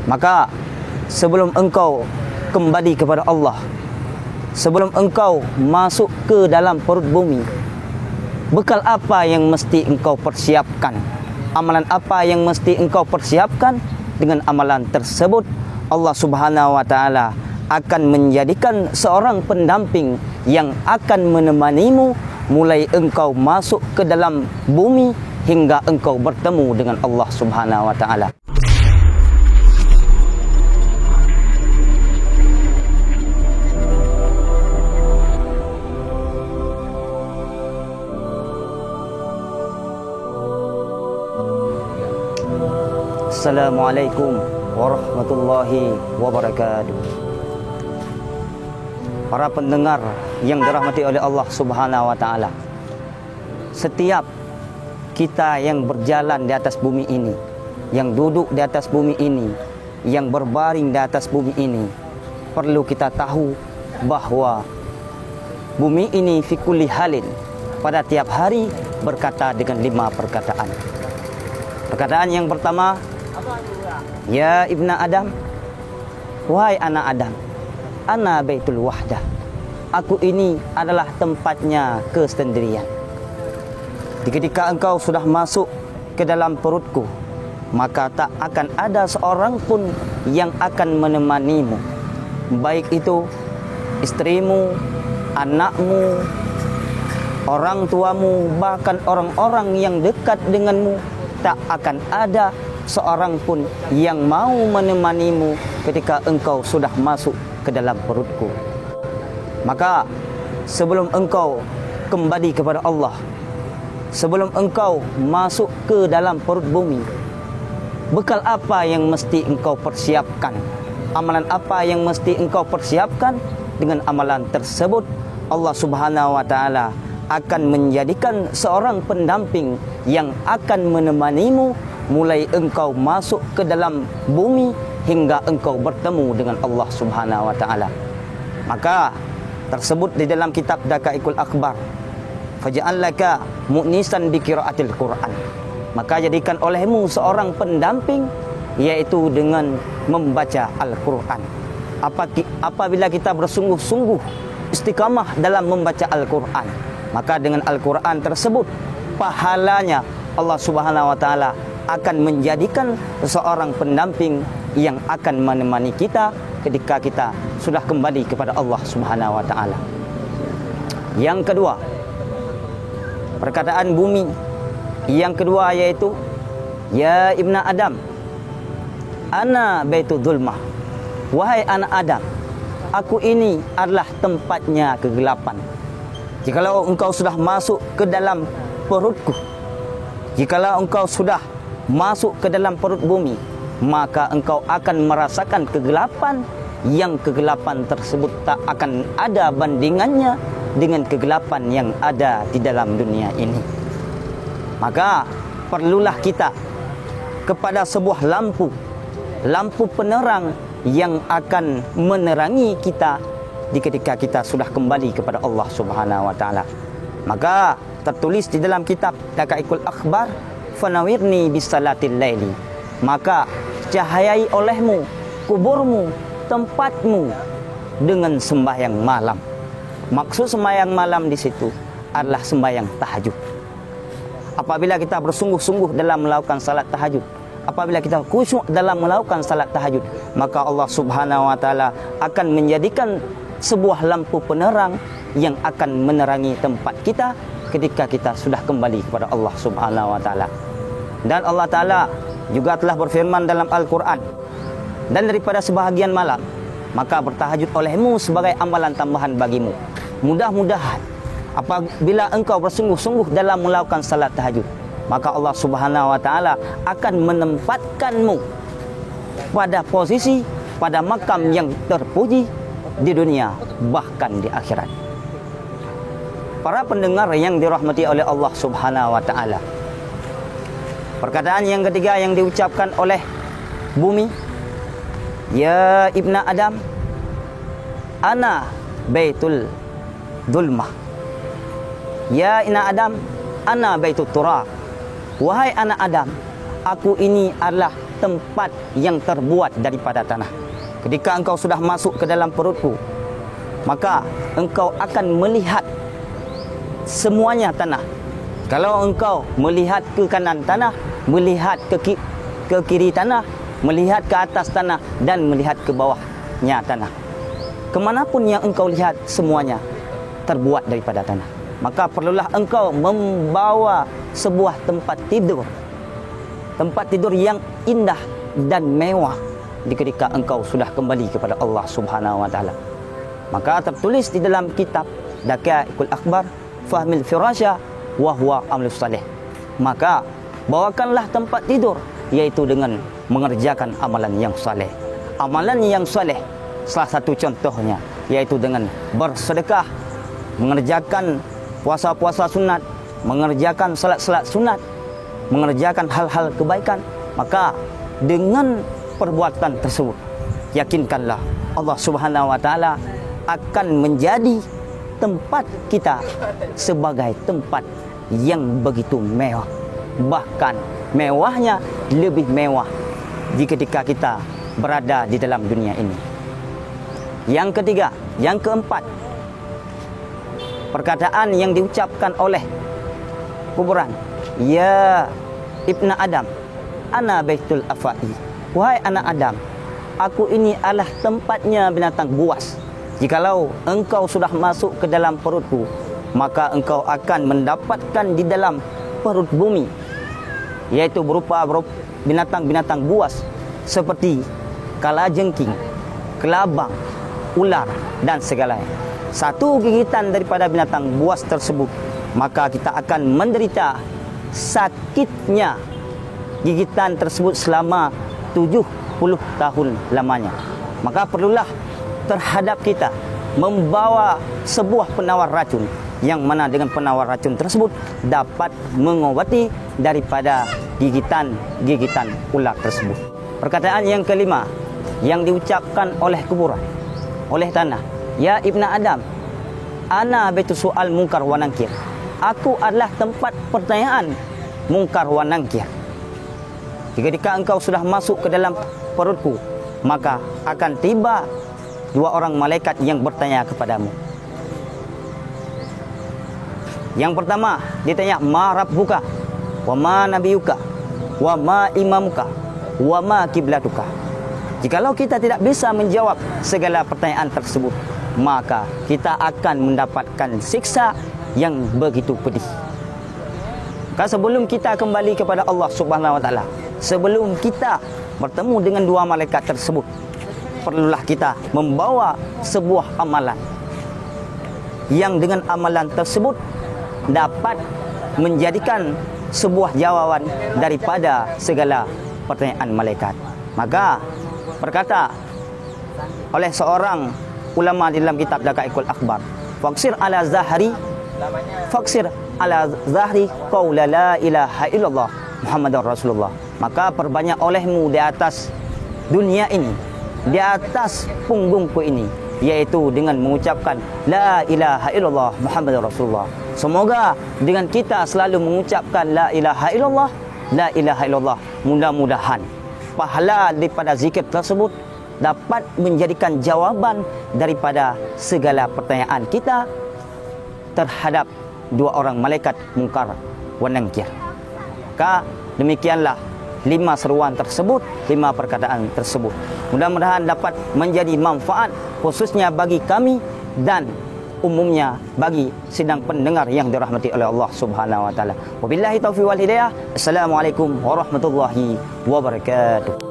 Maka sebelum engkau kembali kepada Allah, sebelum engkau masuk ke dalam perut bumi, bekal apa yang mesti engkau persiapkan? Amalan apa yang mesti engkau persiapkan? Dengan amalan tersebut Allah Subhanahu wa taala akan menjadikan seorang pendamping yang akan menemanimu mulai engkau masuk ke dalam bumi hingga engkau bertemu dengan Allah Subhanahu wa taala. Assalamualaikum warahmatullahi wabarakatuh. Para pendengar yang dirahmati oleh Allah Subhanahu wa taala, setiap kita yang berjalan di atas bumi ini, yang duduk di atas bumi ini, yang berbaring di atas bumi ini, perlu kita tahu bahwa bumi ini fi kulli halin, pada tiap hari berkata dengan 5 perkataan. Perkataan yang pertama, ya ibna Adam, wahai anak Adam, ana baitul wahdah, aku ini adalah tempatnya kesendirian. Ketika engkau sudah masuk ke dalam perutku, maka tak akan ada seorang pun yang akan menemanimu, baik itu istrimu, anakmu, orang tuamu, bahkan orang-orang yang dekat denganmu. Tak akan ada seorang pun yang mau menemanimu ketika engkau sudah masuk ke dalam perutku. Maka sebelum engkau kembali kepada Allah, sebelum engkau masuk ke dalam perut bumi, bekal apa yang mesti engkau persiapkan? Amalan apa yang mesti engkau persiapkan? Dengan amalan tersebut Allah Subhanahu wa taala akan menjadikan seorang pendamping yang akan menemanimu mulai engkau masuk ke dalam bumi hingga engkau bertemu dengan Allah Subhanahu wa taala. Maka tersebut di dalam kitab Daqaiqul Akhbar, faj'al laka mu'nisan bi qiraatil Qur'an. Maka jadikan olehmu seorang pendamping, yaitu dengan membaca Al-Qur'an. Apabila kita bersungguh-sungguh istiqamah dalam membaca Al-Qur'an, maka dengan Al-Quran tersebut pahalanya Allah Subhanahu wa taala akan menjadikan seorang pendamping yang akan menemani kita ketika kita sudah kembali kepada Allah Subhanahu wa taala. Yang kedua, perkataan bumi yang kedua yaitu ya ibna Adam, ana baitul zulmah, wahai anak Adam, aku ini adalah tempatnya kegelapan. Jikalau engkau sudah masuk ke dalam perutku, jikalau engkau sudah masuk ke dalam perut bumi, maka engkau akan merasakan kegelapan yang kegelapan tersebut tak akan ada bandingannya dengan kegelapan yang ada di dalam dunia ini. Maka perlulah kita kepada sebuah lampu penerang yang akan menerangi kita di ketika kita sudah kembali kepada Allah Subhanahu wa taala. Maka tertulis di dalam kitab Daqaiqul Akhbar, fanawirni bisalatil laili, maka cahayai olehmu kuburmu, tempatmu dengan sembahyang malam. Maksud sembahyang malam di situ adalah sembahyang tahajud. Apabila kita bersungguh-sungguh dalam melakukan salat tahajud, apabila kita khusyuk dalam melakukan salat tahajud, maka Allah Subhanahu wa taala akan menjadikan sebuah lampu penerang yang akan menerangi tempat kita ketika kita sudah kembali kepada Allah Subhanahu wa taala. Dan Allah taala juga telah berfirman dalam Al-Qur'an, dan daripada sebahagian malam maka bertahajud olehmu sebagai amalan tambahan bagimu. Mudah-mudahan apabila engkau bersungguh-sungguh dalam melakukan salat tahajud, maka Allah Subhanahu wa taala akan menempatkanmu pada posisi, pada makam yang terpuji di dunia bahkan di akhirat. Para pendengar yang dirahmati oleh Allah Subhanahu wa taala, perkataan yang ketiga yang diucapkan oleh bumi, ya ibna Adam, ana baitul zulmah, ya ibna Adam, ana baitul turab, wahai anak Adam, aku ini adalah tempat yang terbuat daripada tanah. Ketika engkau sudah masuk ke dalam perutku, maka engkau akan melihat semuanya tanah. Kalau engkau melihat ke kanan tanah, melihat ke kiri tanah, melihat ke atas tanah, dan melihat ke bawahnya tanah, kemanapun yang engkau lihat, semuanya terbuat daripada tanah. Maka perlulah engkau membawa sebuah tempat tidur yang indah dan mewah ketika engkau sudah kembali kepada Allah Subhanahu wa taala. Maka tertulis di dalam kitab Daqaiqul Akhbar Fahmil Firasya wa huwa amalus salih. Maka bawakanlah tempat tidur, yaitu dengan mengerjakan amalan yang saleh. Amalan yang saleh, salah satu contohnya yaitu dengan bersedekah, mengerjakan puasa-puasa sunat, mengerjakan salat-salat sunat, mengerjakan hal-hal kebaikan. Maka dengan perbuatan tersebut, yakinkanlah Allah Subhanahu wa taala akan menjadi tempat kita sebagai tempat yang begitu mewah. Bahkan mewahnya lebih mewah ketika kita berada di dalam dunia ini. Yang ketiga, yang keempat, perkataan yang diucapkan oleh kuburan. Ya Ibna Adam, ana baitul afai. Wahai anak Adam, aku ini adalah tempatnya binatang buas. Jikalau engkau sudah masuk ke dalam perutku, maka engkau akan mendapatkan di dalam perut bumi, yaitu berupa binatang-binatang buas seperti kalajengking, kelabang, ular, dan segalanya. Satu gigitan daripada binatang buas tersebut, maka kita akan menderita sakitnya gigitan tersebut selama 70 tahun lamanya. Maka perlulah terhadap kita membawa sebuah penawar racun, yang mana dengan penawar racun tersebut dapat mengobati daripada gigitan ular tersebut. Perkataan yang kelima yang diucapkan oleh kuburan, oleh tanah. Ya Ibna Adam, ana baitu su'al munkar wa nankir. Aku adalah tempat pertanyaan munkar wa nankir. Ketika engkau sudah masuk ke dalam perutku, maka akan tiba dua orang malaikat yang bertanya kepadamu. Yang pertama ditanya, ma rabbuka, wa ma nabiyuka, wa ma imamuka, wa ma kiblatuka. Jikalau kita tidak bisa menjawab segala pertanyaan tersebut, maka kita akan mendapatkan siksa yang begitu pedih. Maka sebelum kita kembali kepada Allah Subhanahu wa taala, sebelum kita bertemu dengan dua malaikat tersebut, perlulah kita membawa sebuah amalan, yang dengan amalan tersebut dapat menjadikan sebuah jawaban daripada segala pertanyaan malaikat. Maka berkata oleh seorang ulama di dalam kitab Daqaiqul Akhbar, faksir ala zahri qaula la ilaha illallah Muhammadar Rasulullah. Maka perbanyak olehmu di atas dunia ini, di atas punggungku ini, yaitu dengan mengucapkan la ilaha illallah Muhammadar Rasulullah. Semoga dengan kita selalu mengucapkan la ilaha illallah, la ilaha illallah, mudah-mudahan pahala daripada zikir tersebut dapat menjadikan jawaban daripada segala pertanyaan kita terhadap dua orang malaikat munkar wa nankir. Maka demikianlah 5 seruan tersebut, 5 perkataan tersebut. Mudah-mudahan dapat menjadi manfaat khususnya bagi kami dan umumnya bagi sidang pendengar yang dirahmati oleh Allah Subhanahu wa taala. Wabillahi taufiq wal hidayah. Assalamualaikum warahmatullahi wabarakatuh.